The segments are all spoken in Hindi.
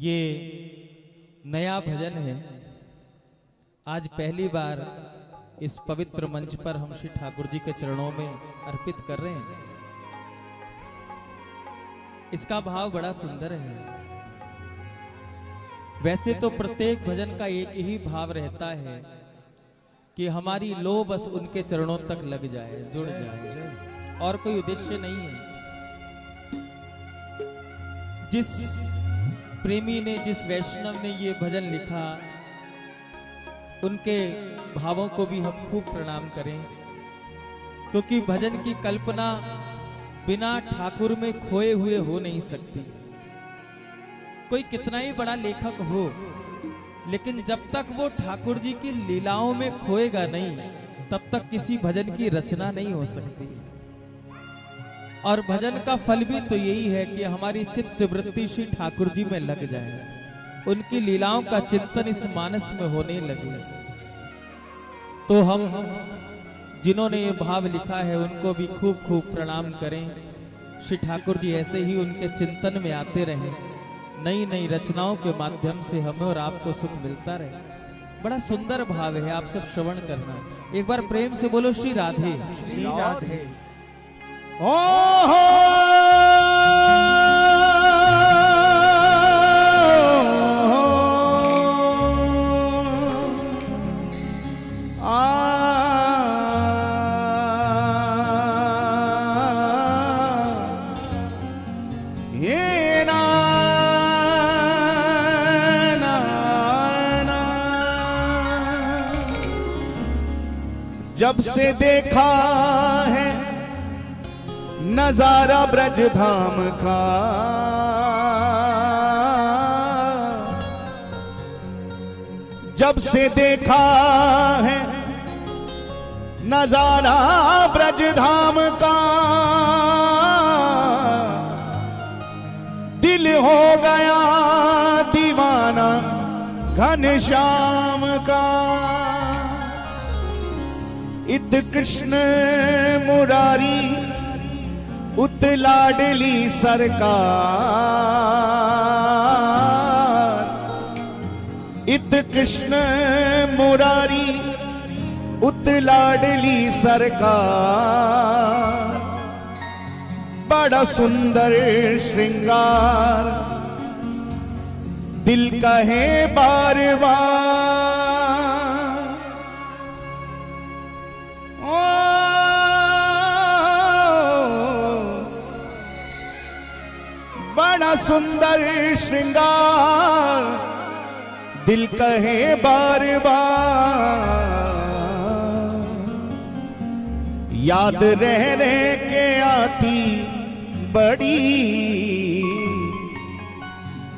ये नया भजन है। आज पहली बार इस पवित्र मंच पर हम श्री ठाकुर जी के चरणों में अर्पित कर रहे हैं। इसका भाव बड़ा सुंदर है। वैसे तो प्रत्येक भजन का एक ही भाव रहता है कि हमारी लो बस उनके चरणों तक लग जाए, जुड़ जाए, और कोई उद्देश्य नहीं है। जिस प्रेमी ने, जिस वैष्णव ने ये भजन लिखा, उनके भावों को भी हम खूब प्रणाम करें, क्योंकि भजन की कल्पना बिना ठाकुर में खोए हुए हो नहीं सकती। कोई कितना ही बड़ा लेखक हो, लेकिन जब तक वो ठाकुर जी की लीलाओं में खोएगा नहीं, तब तक किसी भजन की रचना नहीं हो सकती। और भजन का फल भी तो यही है कि हमारी चित्त वृत्ति श्री ठाकुर जी में लग जाए, उनकी लीलाओं का चिंतन इस मानस में होने लगे। तो हम जिन्होंने ये भाव लिखा है उनको भी खूब खूब प्रणाम करें। श्री ठाकुर जी ऐसे ही उनके चिंतन में आते रहें, नई नई रचनाओं के माध्यम से हमें और आपको सुख मिलता रहे। बड़ा सुंदर भाव है, आप सब श्रवण करना। एक बार प्रेम से बोलो श्री राधे। श्री राधे। जब से देखा है नजारा ब्रज धाम का, जब से देखा है नजारा ब्रज धाम का, दिल हो गया दीवाना घनश्याम का। इत कृष्ण मुरारी उत लाडली सरकार, इत कृष्ण मुरारी उत लाडली सरकार। बड़ा सुंदर श्रृंगार दिल कहे बार बार। बड़ा सुंदर श्रृंगार दिल कहे बार बार। याद रह रह के आती बड़ी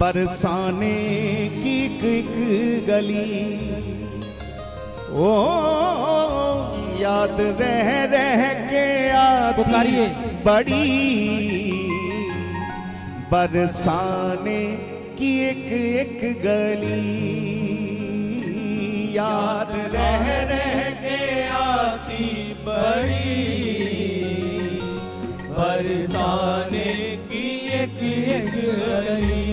बरसाने की एक गली। ओ याद रह रह के आती बड़ी बरसाने की एक गली। याद रह रह के आती बड़ी बरसाने की एक गली।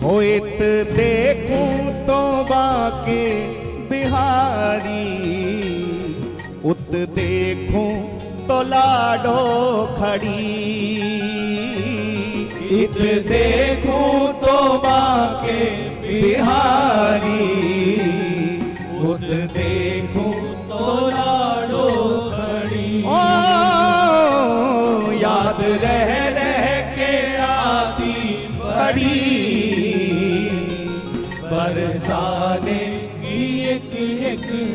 होइत देखूं तो बाके बिहारी, उत देखूं तो लाडो खड़ी। इत देखूं तो बाके बिहारी, उत देखूं तो लाडो खड़ी। ओ याद रह रह के आती बड़ी बरसाने की एक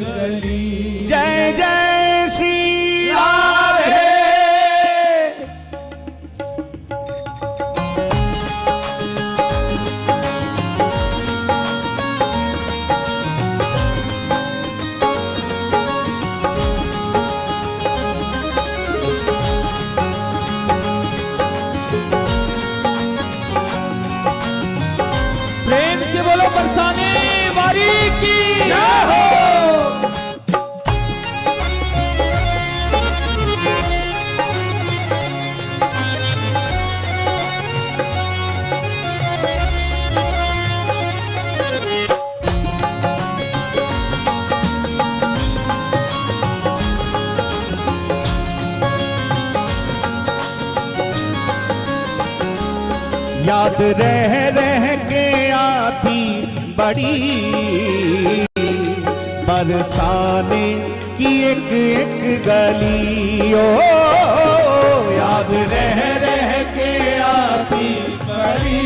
गली। जय जय श्री राधे। प्रेम से बोलो बरसाने वाली की जय हो। याद रह के आती बड़ी बरसाने की एक एक गली। ओ याद रह के आती बड़ी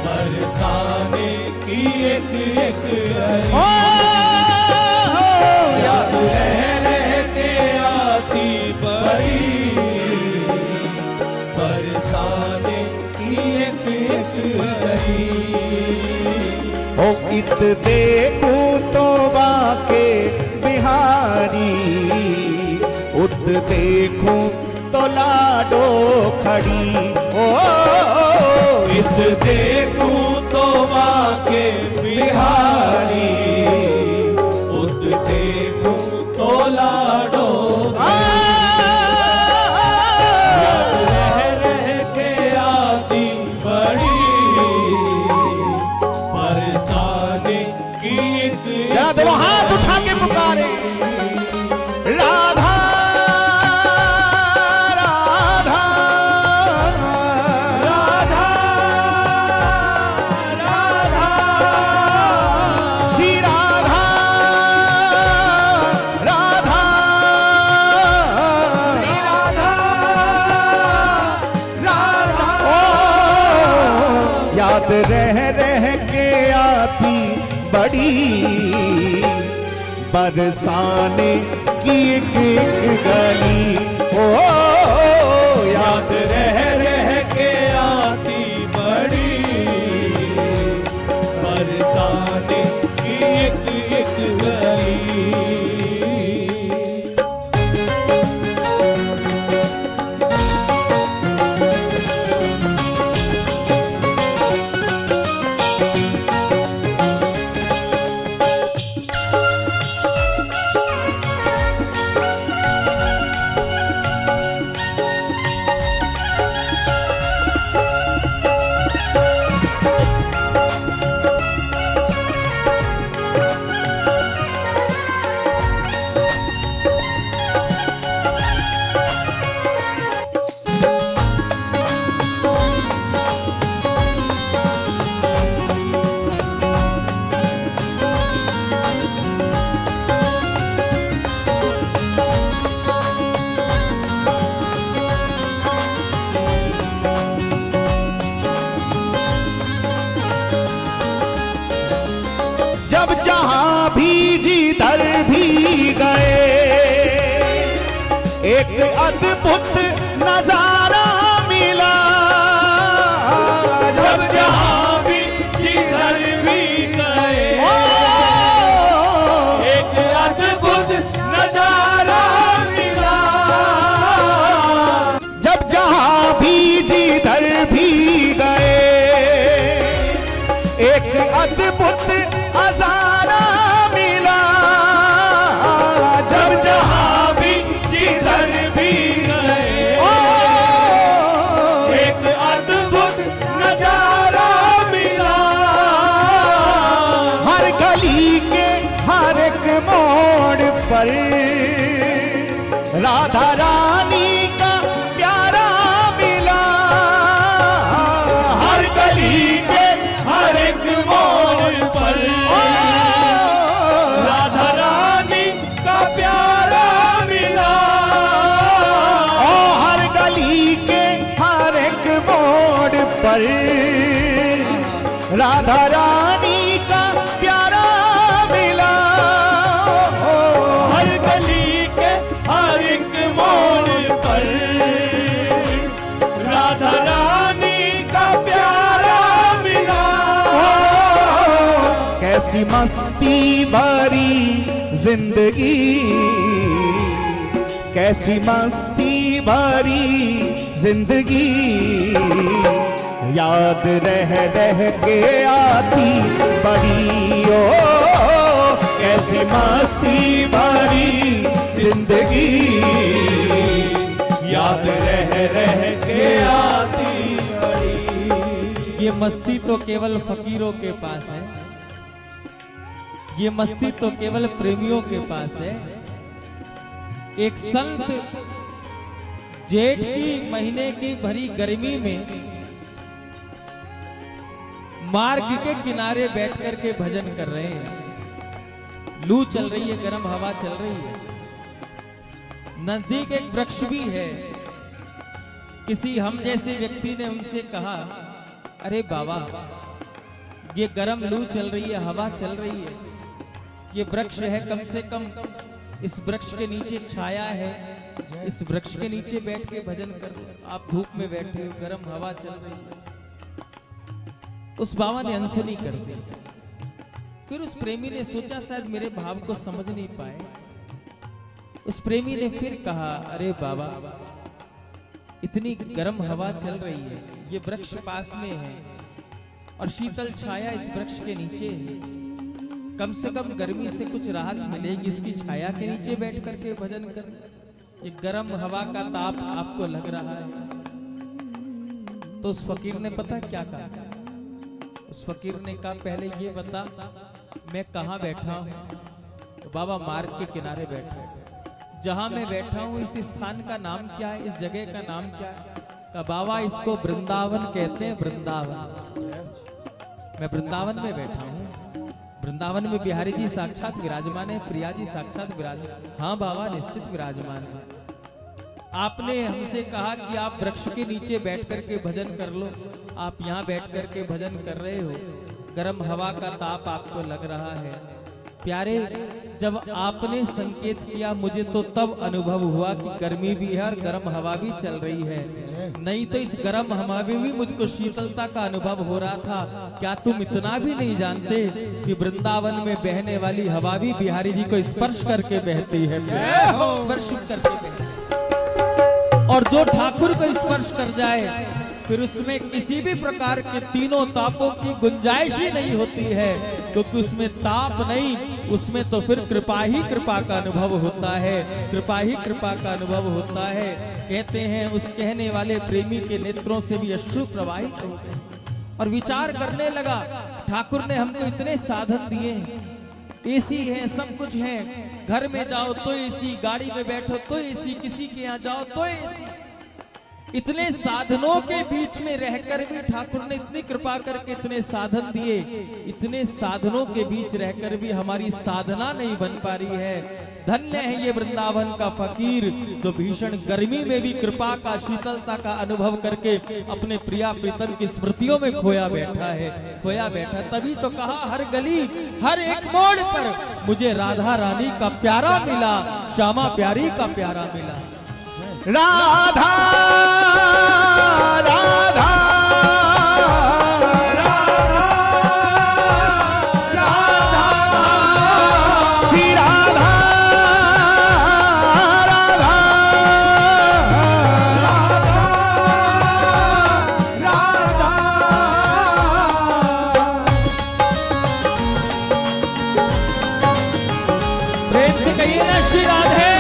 बरसाने की एक एक गली। ओ याद रह के आती बड़ी बरसाने की एक एक गली। ओ इत देखूं तो बाके बिहारी, उत देखूं तो लाडो खड़ी। ओ इत देखूं तो बाके बिहारी, उत देखूं तो लाडो वो हाथ उठा के पुकारे राधा राधा राधा राधा श्री राधा राधा श्री राधा राधा। ओ याद रह के आती बड़ी बरसाने की एक एक गली। ओ याद रह के आती बड़ी बरसाने की एक एक गली। एक अद्भुत नजारा मिला। जब जहां भी जिधर भी गए एक अद्भुत नजारा मिला। जब जहां भी जिधर भी गए एक अद्भुत नजारा मिला। जब जहां भी जिधर भी गए एक अद्भुत नजारा मिला। हर गली के हर एक मोड़ पर राधा रानी का प्यारा मिला। हर गली के हर एक मोड़ पर राधा रानी का प्यारा मिला। हर गली के हर एक मोड़ पर राधा रानी का प्यारा मिला। हर गली के हर एक मोड़ पर राधा रानी का प्यारा मिला। कैसी मस्ती भरी जिंदगी, कैसी मस्ती भरी जिंदगी। याद रह के आती बड़ी। ओ कैसी मस्ती भरी जिंदगी, याद रह के आती बड़ी। ये मस्ती तो केवल फकीरों के पास है, ये मस्ती तो केवल प्रेमियों के पास है। एक संत जेठ की महीने की भरी गर्मी में मार्ग के किनारे बैठ कर के भजन कर रहे हैं। लू चल रही है, गर्म हवा चल रही है, नजदीक एक वृक्ष भी है। किसी हम जैसे व्यक्ति ने उनसे कहा, अरे बाबा, ये गर्म लू चल रही है, हवा चल रही है, ये वृक्ष है, कम से कम इस वृक्ष के नीचे छाया है, इस वृक्ष के नीचे बैठ के भजन कर लो। आप धूप में बैठे हो, गर्म हवा चल रही है। उस बाबा ने अनसुनी कर दी। फिर उस प्रेमी ने सोचा शायद मेरे भाव को समझ नहीं पाए। उस प्रेमी ने फिर कहा, अरे बाबा, इतनी गर्म हवा चल रही है, ये वृक्ष पास में है और शीतल छाया इस वृक्ष के नीचे है, कम से कम गर्मी से कुछ राहत मिलेगी इसकी छाया के नीचे बैठ करके भजन कर। ये गर्म हवा का ताप आपको लग रहा है। तो उस फकीर ने पता क्या कहा? उस फकीर ने कहा, पहले ये बता मैं कहाँ बैठा हूँ? तो बाबा मार्ग के किनारे बैठे। जहां मैं बैठा हूँ इस स्थान का नाम क्या है, इस जगह का नाम क्या है? का बाबा इसको वृंदावन कहते हैं, वृंदावन। मैं वृंदावन में बैठा हूँ। वृंदावन में बिहारी जी साक्षात विराजमान है, प्रिया जी साक्षात विराजमान। हाँ बाबा, निश्चित विराजमान है। आपने हमसे कहा कि आप वृक्ष के नीचे बैठ करके भजन कर लो। आप यहाँ बैठ करके भजन कर रहे हो, गर्म हवा का ताप आपको लग रहा है। प्यारे, जब आपने संकेत किया मुझे तो तब अनुभव हुआ कि गर्मी भी है और गर्म हवा भी चल रही है। नहीं तो इस गर्म हवा में भी मुझको शीतलता का अनुभव हो रहा था। क्या तुम इतना भी नहीं जानते कि वृंदावन में बहने वाली हवा भी बिहारी जी को स्पर्श करके बहती है, स्पर्श करके बहती है। और जो ठाकुर को स्पर्श कर जाए फिर उसमें किसी भी प्रकार के तीनों तापों की गुंजाइश ही नहीं होती है, क्योंकि उसमें ताप नहीं, उसमें तो फिर कृपा ही कृपा का अनुभव होता है, कृपा ही कृपा का अनुभव होता है। कहते हैं उस कहने वाले प्रेमी के नेत्रों से भी अश्रु प्रवाहित हो गए और विचार करने लगा, ठाकुर ने हमको इतने साधन दिए हैं, एसी है, सब कुछ है, घर में जाओ तो एसी, गाड़ी में बैठो तो एसी, किसी के यहाँ जाओ तो एसी। इतने साधनों के बीच में रहकर भी ठाकुर ने इतनी कृपा करके इतने साधन दिए, इतने साधनों के बीच रहकर भी हमारी साधना नहीं बन पा रही है। धन्य है ये वृंदावन का फकीर जो भीषण गर्मी में भी कृपा का, शीतलता का अनुभव करके अपने प्रिया प्रीतम की स्मृतियों में खोया बैठा है, खोया बैठा। तभी तो कहा, हर गली हर एक मोड़ पर मुझे राधा रानी का प्यारा मिला, श्यामा प्यारी का प्यारा मिला। राधा राधा राधा राधा श्री राधा राधा राधा प्रेम से कहिए ना, श्री राधे।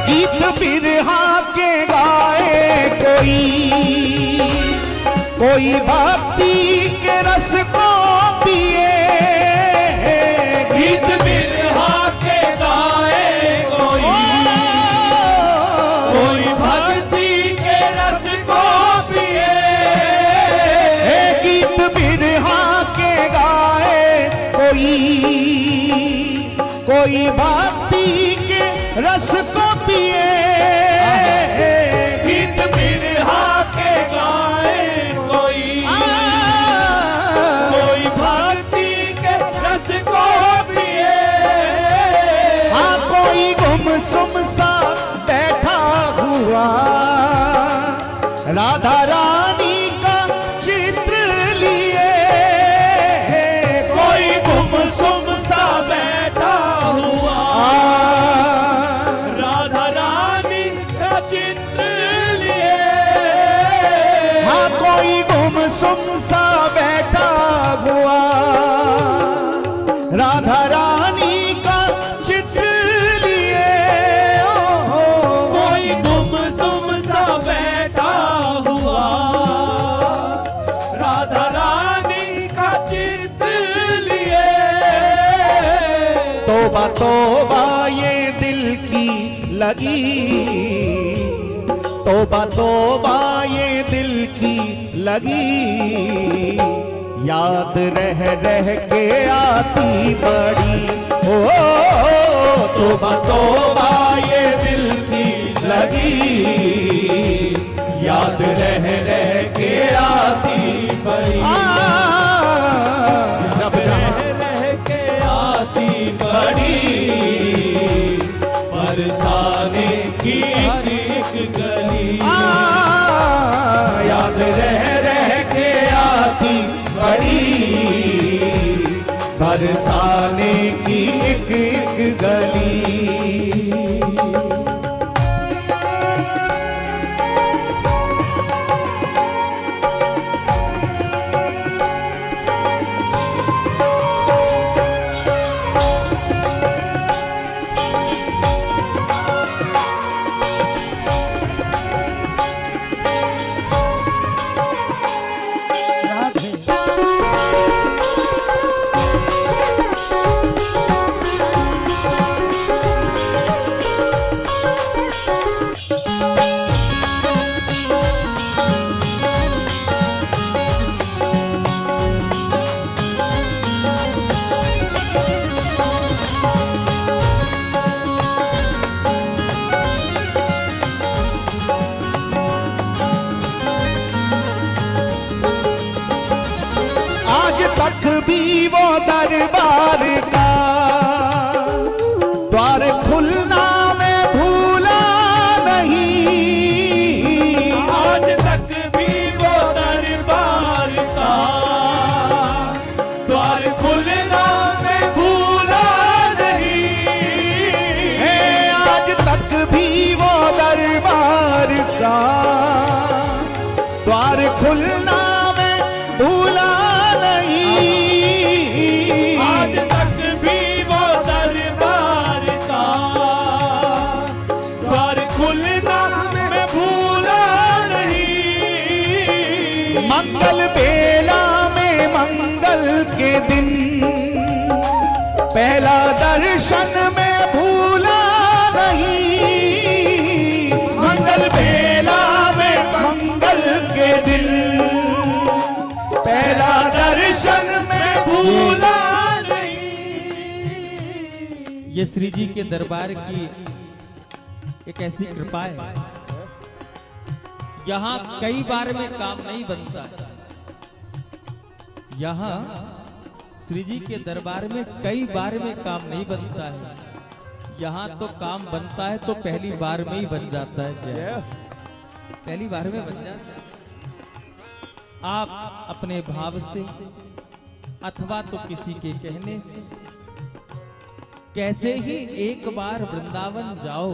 गीत बिरहा के गाए कोई भक्ति के रस को पिए। गीत बिरहा के गाए कोई भक्ति के रस को पिए। गीत बिरहा के गाए कोई भक्ति के रस को पिए। गीत बिरहा के गाए कोई भक्ति के रस को पिए। हाँ, कोई गुमसुम सा बैठा हुआ राधा रानी का चित्र लिए। कोई गुमसुम सा बैठा हुआ राधा रानी का चित्र लिए। हाँ, कोई गुमसुम सा बैठा हुआ राधा रानी का चित्र लिए। तोबा तोबा ये दिल की लगी, तोबा तोबा ये दिल की लगी, याद रह रह के आती बड़ी। ओ तोबा तोबा ये दिल की लगी, याद रह रह के आती बड़ी। जब रह रह के आती बड़ी, बरसाने की हर एक गली, याद रह रह के आती बड़ी, बरसाने की एक एक गली। भी वो दरबार का द्वार खुलना मैं भूला नहीं, आज तक भी वो दरबार का द्वार खुलना मैं भूला नहीं, आज तक भी वो दरबार का द्वार खुलना मैं भूला नहीं, आज तक भी वो दरबार का द्वार खुलना मैं भूला नहीं। मंगल बेला में मंगल के दिन पहला दर्शन में भूला नहीं, मंगल बेला में मंगल के दिन पहला दर्शन में भूला नहीं। ये श्री जी के दरबार की एक ऐसी कृपा है, यहाँ कई बार में काम नहीं बनता, यहाँ श्री जी के दरबार में कई बार में काम नहीं बनता है, यहाँ तो काम बनता है तो पहली बार में ही बन जाता है। क्या पहली बार में बन जाता है? आप अपने भाव से अथवा तो किसी के कहने से कैसे ही एक बार वृंदावन जाओ,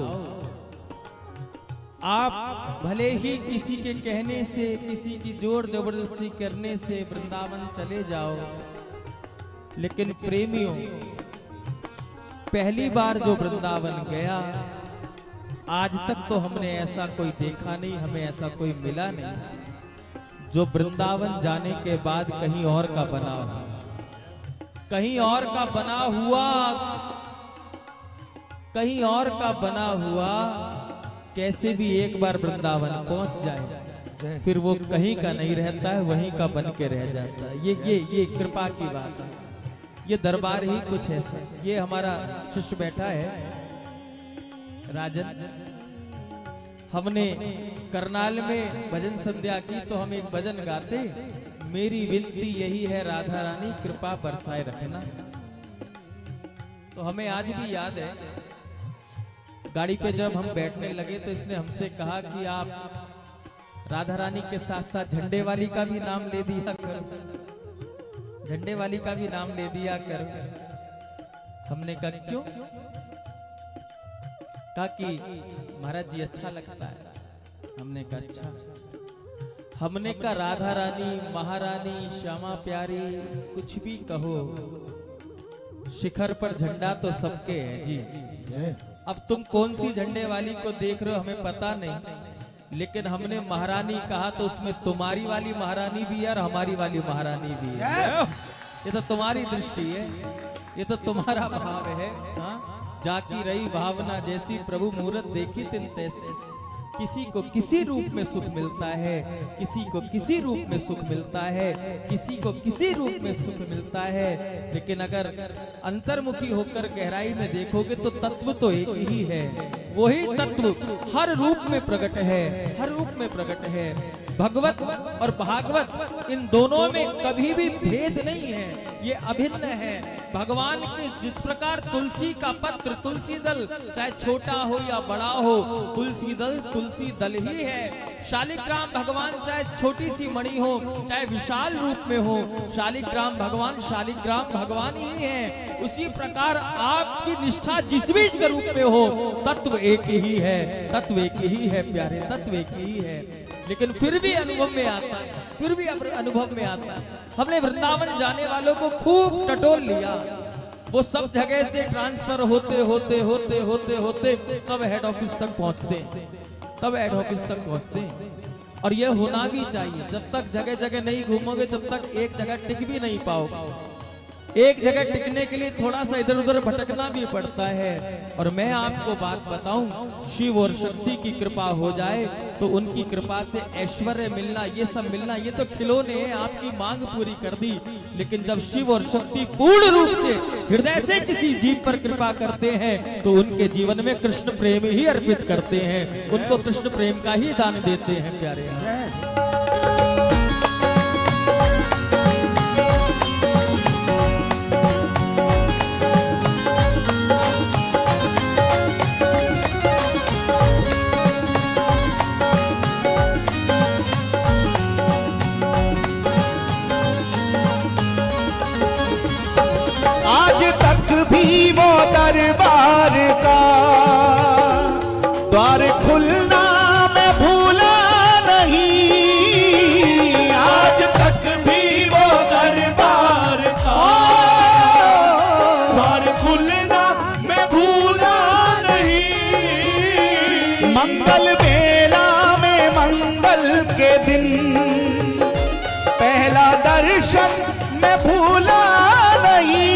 आप भले ही किसी के कहने से किसी की जोर जबरदस्ती करने से वृंदावन चले जाओ, लेकिन प्रेमियों पहली बार जो वृंदावन गया, आज तक तो हमने ऐसा कोई देखा नहीं, हमें ऐसा कोई मिला नहीं जो वृंदावन जाने के बाद कहीं और का बना हुआ, कहीं और का बना हुआ, कहीं और का बना हुआ कैसे भी एक बार वृंदावन पहुंच जाए, फिर वो कहीं का नहीं रहता है, वहीं का बन के रह जाता है। ये कृपा की बात है, ये दरबार ही कुछ ऐसा। ये हमारा शिष्य बैठा है राजन, हमने करनाल में भजन संध्या की तो हम एक भजन गाते, मेरी विनती यही है राधा रानी कृपा बरसाए रखना। तो हमें आज भी याद है, गाड़ी पे जब हम बैठने लगे तो इसने हमसे कहा कि आप राधा रानी के साथ साथ झंडे वाली का भी नाम ले दिया करो, झंडे वाली का भी नाम ले दिया करो। हमने कहा क्यों? कहा कि महाराज जी अच्छा लगता है। हमने कहा अच्छा। हमने कहा राधा रानी, महारानी, श्यामा प्यारी, कुछ भी कहो, शिखर पर झंडा तो सबके है जी। अब तुम कौन सी झंडे वाली को देख रहे हो हमें पता नहीं, लेकिन हमने महारानी कहा तो उसमें तुम्हारी वाली महारानी भी है और हमारी वाली महारानी भी है। ये तो तुम्हारी दृष्टि है, ये तो तुम्हारा भाव है। हाँ, जाकी रही भावना जैसी, प्रभु मूरत देखी तिन तैसे। किसी को किसी रूप में सुख मिलता है, किसी को किसी रूप में सुख मिलता है, किसी को किसी रूप में सुख मिलता है। लेकिन अगर अंतर्मुखी होकर गहराई में देखोगे तो तत्व तो एक ही है। वही तत्व हर रूप में प्रकट है, हर रूप में प्रकट है। भगवत और भागवत इन दोनों में कभी भी भेद नहीं है, ये अभिन्न है। भगवान के जिस प्रकार तुलसी का पत्र, तुलसी दल, चाहे छोटा हो या बड़ा हो, तुलसी दल ही है। शालिग्राम भगवान चाहे छोटी सी मणि हो, चाहे विशाल रूप में हो, शालिग्राम भगवान ही है। उसी प्रकार आपकी निष्ठा जिस भी स्वरूप में हो, तत्व एक ही है, तत्व एक ही है प्यारे, तत्व एक ही है। लेकिन फिर भी अनुभव में आता है, फिर भी अनुभव में आता है। हमने वृंदावन जाने वालों को खूब टटोल लिया, वो सब जगह से ट्रांसफर होते होते होते होते होते तब हेड ऑफिस तक पहुंचते, तब हेड ऑफिस तक पहुंचते। और ये होना भी चाहिए। जब तक जगह जगह नहीं घूमोगे तब तक एक जगह टिक भी नहीं पाओगे। एक जगह टिकने के लिए थोड़ा सा इधर उधर भटकना भी पड़ता है। और मैं आपको बात बताऊं, शिव और शक्ति की कृपा हो जाए तो उनकी कृपा से ऐश्वर्य मिलना, ये सब मिलना, ये तो खिलौने हैं, आपकी मांग पूरी कर दी। लेकिन जब शिव और शक्ति पूर्ण रूप से हृदय से किसी जीव पर कृपा करते हैं तो उनके जीवन में कृष्ण प्रेम ही अर्पित करते हैं, उनको कृष्ण प्रेम का ही दान देते हैं प्यारे। भी वो दरबार का द्वार खुलना मैं भूला नहीं। आज तक भी वो दरबार का द्वार खुलना मैं भूला नहीं। मंगल बेला में मंगल के दिन पहला दर्शन मैं भूला नहीं।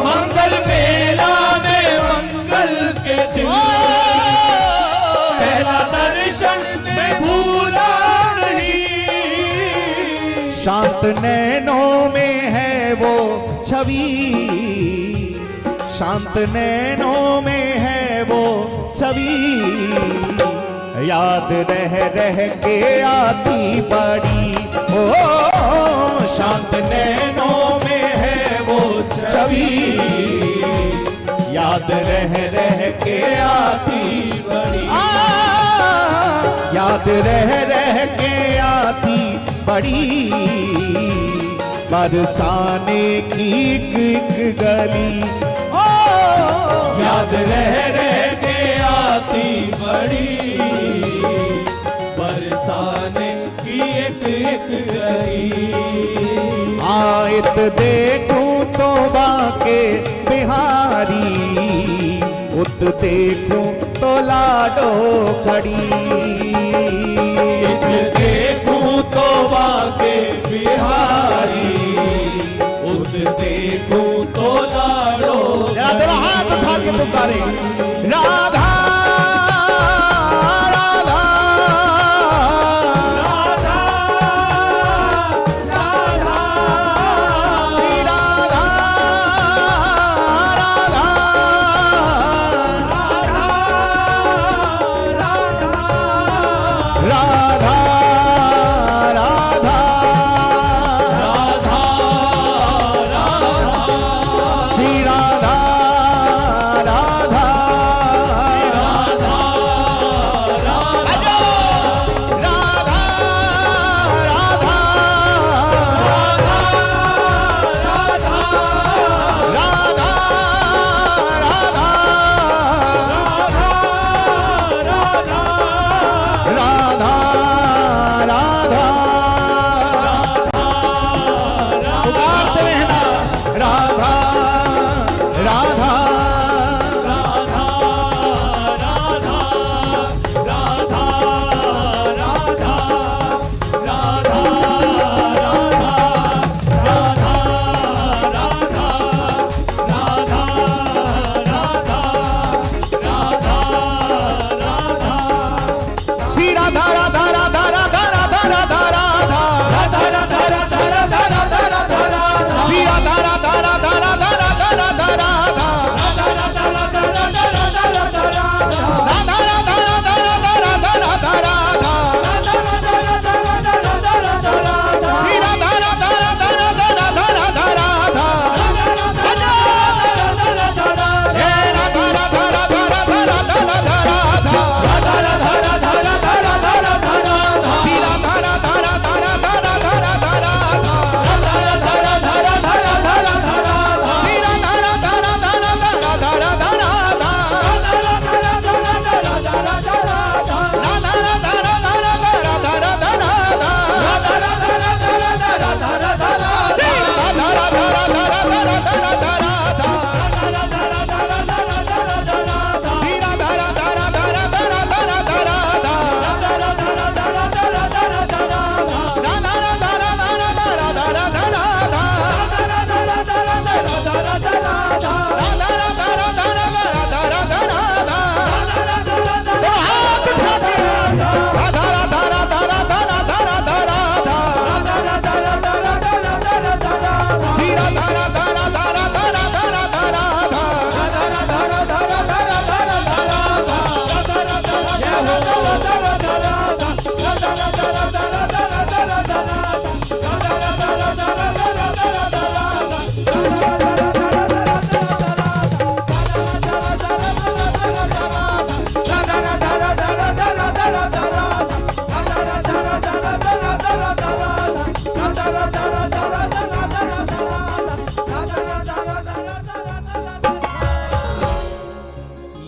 मंगल बेला में मंगल के दिन पहला दर्शन मैं भूला नहीं। शांत नैनों में है वो छवि, शांत नैनों में है वो छवि। याद रह रह के आती बड़ी, ओ शांत नैनों में है वो छवि। याद रह रह के आती बड़ी, याद रह के आती बड़ी। बरसाने की एक गली, ओ याद रह के आती बड़ी। बरसाने की एक गली। आयत देखूं तो बाके बिहारी, उत देखूं तो लाडो खड़ी। इत देखूं तो बाके बिहारी, उत देखूं तो लाडो। जरा हाथ उठा के पुकारे राधा राधा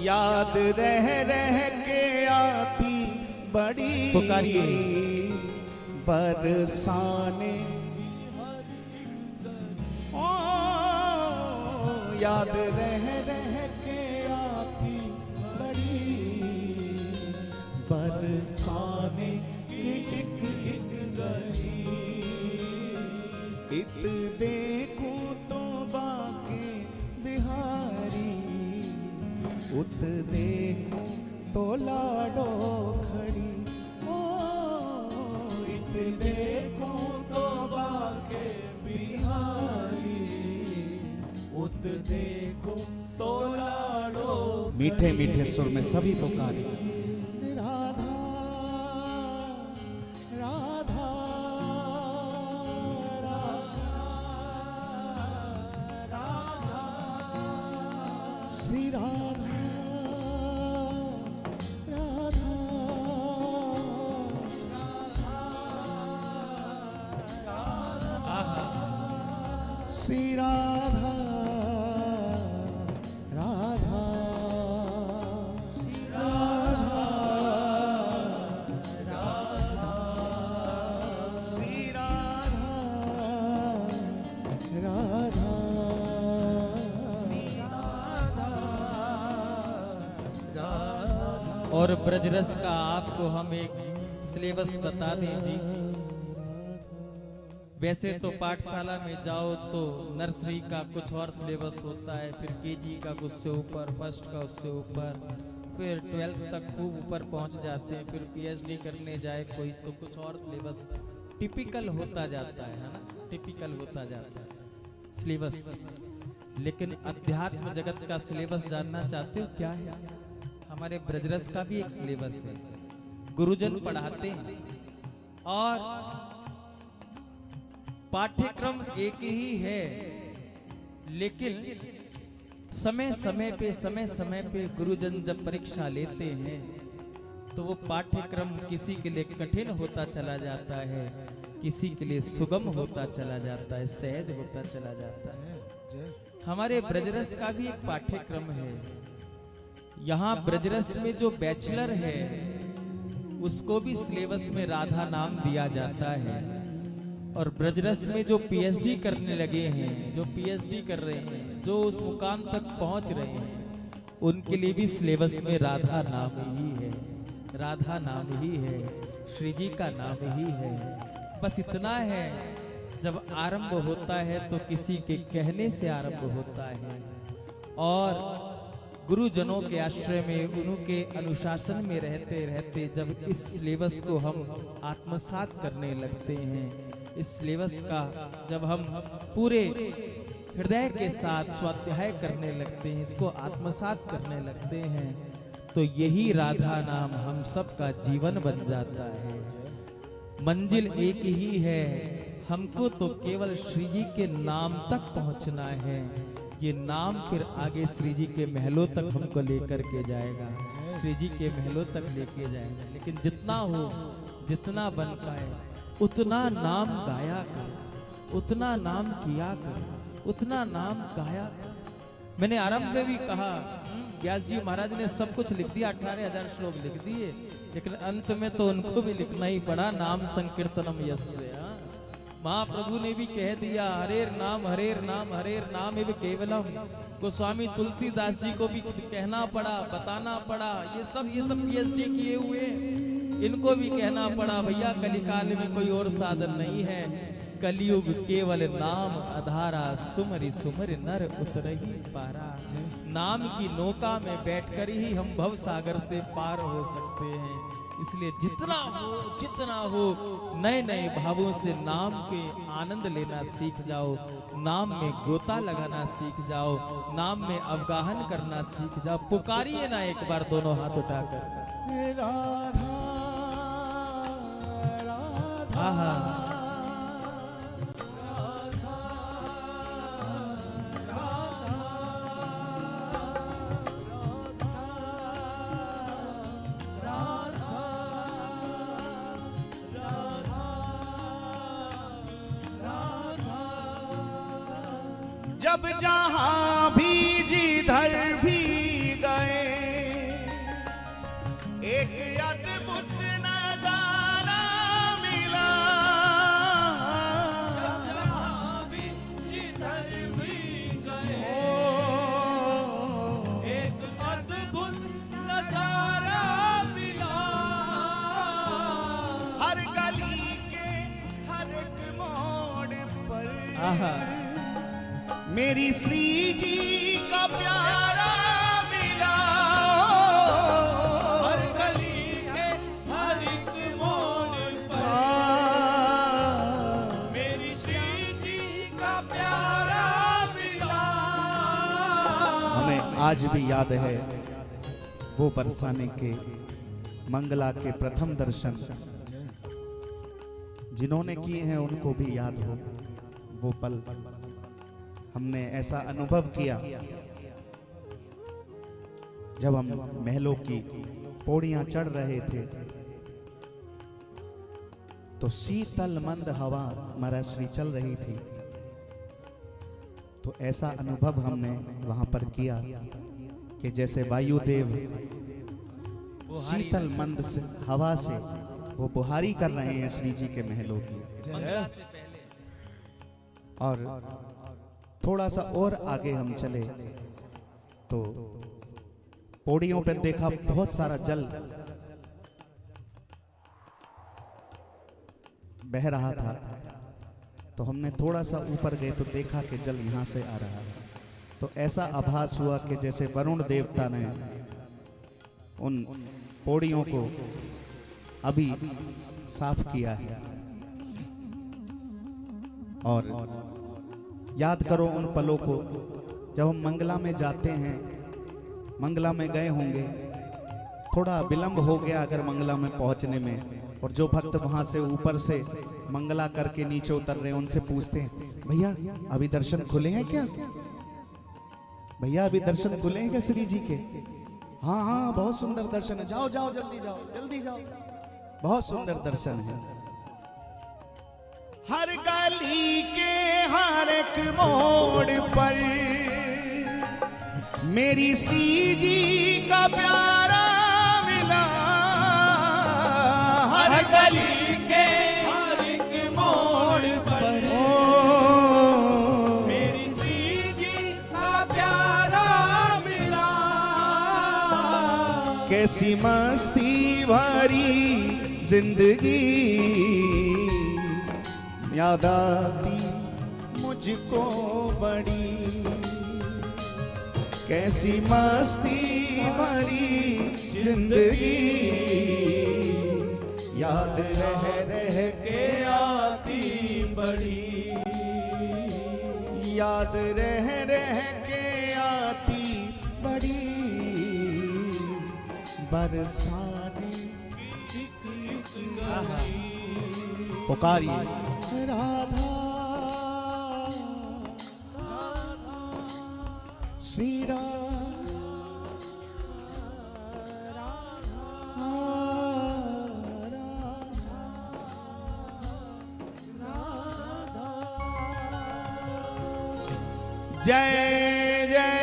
याद रह रह के आती बड़ी पुकारिए। बरसाने ओ याद रह रह के आती बड़ी बरसाने की एक एक गली इत देखूं तो बाके बिहारी उत देखूं तो लाडो खड़ी ओ इत देखूं तो बाके बिहारी उत देखूं तो लाडो। मीठे मीठे सुर में सभी पुकारे राधा राधा श्री राधा राधा श्री राधा राधा श्री राधा राधा और ब्रजरस का आपको हम एक सिलेबस बता दें जी। वैसे तो पाठशाला में जाओ तो नर्सरी का कुछ और सिलेबस होता है, फिर केजी का उससे ऊपर, फर्स्ट का उससे ऊपर, फिर 12th तक खूब ऊपर पहुंच जाते हैं, फिर पीएचडी करने जाए कोई तो कुछ और सिलेबस टिपिकल होता जाता है ना, टिपिकल होता जाता है सिलेबस। लेकिन अध्यात्म जगत का सिलेबस जानना चाहते हो क्या है? हमारे ब्रजरस का भी एक सिलेबस है, गुरुजन पढ़ाते हैं और पाठ्यक्रम एक ही है, लेकिन समय समय पे गुरुजन जब परीक्षा लेते हैं तो वो पाठ्यक्रम किसी के लिए कठिन होता चला जाता है, किसी के लिए सुगम होता चला जाता है, सहज होता चला जाता है। हमारे ब्रजरस का भी एक पाठ्यक्रम है। यहाँ ब्रजरस में जो बैचलर है उसको भी सिलेबस में राधा नाम दिया जाता है, और ब्रजरस में जो पीएचडी करने लगे हैं, जो पीएचडी कर रहे हैं, जो उस मुकाम तक पहुंच रहे हैं, उनके लिए भी सिलेबस में राधा नाम ही है, राधा नाम ही है, श्री जी का नाम ही है। बस इतना है, जब आरंभ होता है तो किसी के कहने से आरंभ होता है, और गुरुजनों के आश्रय में, उनके अनुशासन में रहते रहते जब इस सिलेबस को हम आत्मसात करने लगते हैं, इस सिलेबस का जब हम पूरे हृदय के साथ स्वाध्याय करने लगते हैं, इसको आत्मसात करने लगते हैं, तो यही राधा नाम हम सब का जीवन बन जाता है। मंजिल एक ही है, हमको तो केवल श्री जी के नाम तक पहुंचना है। ये नाम फिर आगे श्री जी के महलों तक हमको लेकर के जाएगा, श्री जी के महलों तक लेके जाएगा। लेकिन जितना हो, जितना बन पाए उतना नाम गाया कर, उतना नाम किया कर, उतना नाम गाया कर। मैंने आरंभ में भी कहा, व्यास जी महाराज ने सब कुछ लिख दिया, 18,000 श्लोक लिख दिए, लेकिन अंत में तो उनको भी लिखना ही पड़ा, नाम संकीर्तनम यस्य। महाप्रभु ने भी कह दिया, हरेर नाम हरेर नाम हरेर नाम एव केवलम। गोस्वामी तुलसीदास जी को भी कहना पड़ा, बताना पड़ा, ये सब पीएचडी किए हुए, इनको भी कहना पड़ा, भैया कलिकाल में कोई और साधन नहीं है, कलियुग केवल नाम आधारा, सुमरि सुमरि नर उतरहि पारा। नाम की नौका में बैठकर ही हम भव सागर से पार हो सकते हैं। इसलिए जितना हो नए नए भावों से नाम के आनंद लेना सीख जाओ, नाम में गोता लगाना सीख जाओ, नाम में अवगाहन करना सीख जाओ। पुकारिए ना एक बार दोनों हाथ उठाकर, राधा राधा आहा। जब जहां भी जिधर भी गए आहा मेरी श्री जी का प्यारा मिला। हर गली के हर एक मोड़ पर मेरी श्री जी का प्यारा मिला। हमें आज भी याद है वो बरसाने के मंगला के प्रथम दर्शन, जिन्होंने किए हैं उनको भी याद हो वो पल। हमने ऐसा अनुभव किया जब हम महलों की पौड़ियां चढ़ रहे थे तो शीतल मंद हवा मराश्री चल रही थी। तो ऐसा अनुभव हमने वहां पर किया कि जैसे वायुदेव शीतल मंद से हवा से वो बुहारी कर रहे हैं श्री जी के महलों की। मंगला से पहले और थोड़ा सा और आगे हम चले तो पौड़ियों पर देखा बहुत सारा जल बह रहा था। तो हमने थोड़ा सा ऊपर गए तो देखा कि जल यहां से आ रहा है। तो ऐसा आभास हुआ कि जैसे वरुण देवता ने उन पौड़ियों को अभी साफ किया है। और याद करो उन पलों को जब हम मंगला में जाते हैं। मंगला में गए होंगे, थोड़ा विलंब हो गया अगर मंगला में पहुंचने में, और जो भक्त वहां से ऊपर से मंगला करके नीचे उतर रहे हैं उनसे पूछते हैं, भैया अभी दर्शन खुले हैं क्या? भैया अभी दर्शन खुले हैं क्या श्री जी के? हाँ हाँ बहुत सुंदर दर्शन है, जाओ जाओ जल्दी जाओ जल्दी जाओ, बहुत सुंदर दर्शन है। हर गली के हर एक मोड़ पर मेरी श्री जी का प्यारा मिला। हर गली के हर एक मोड़ पर मेरी श्री जी का प्यारा मिला। कैसी मस्ती भरी जिंदगी याद आती मुझको बड़ी। कैसी मस्ती भरी जिंदगी याद रह रह के आती बड़ी। याद रह रह के आती बड़ी। बरसाने पुकारिए राधा श्री जय जय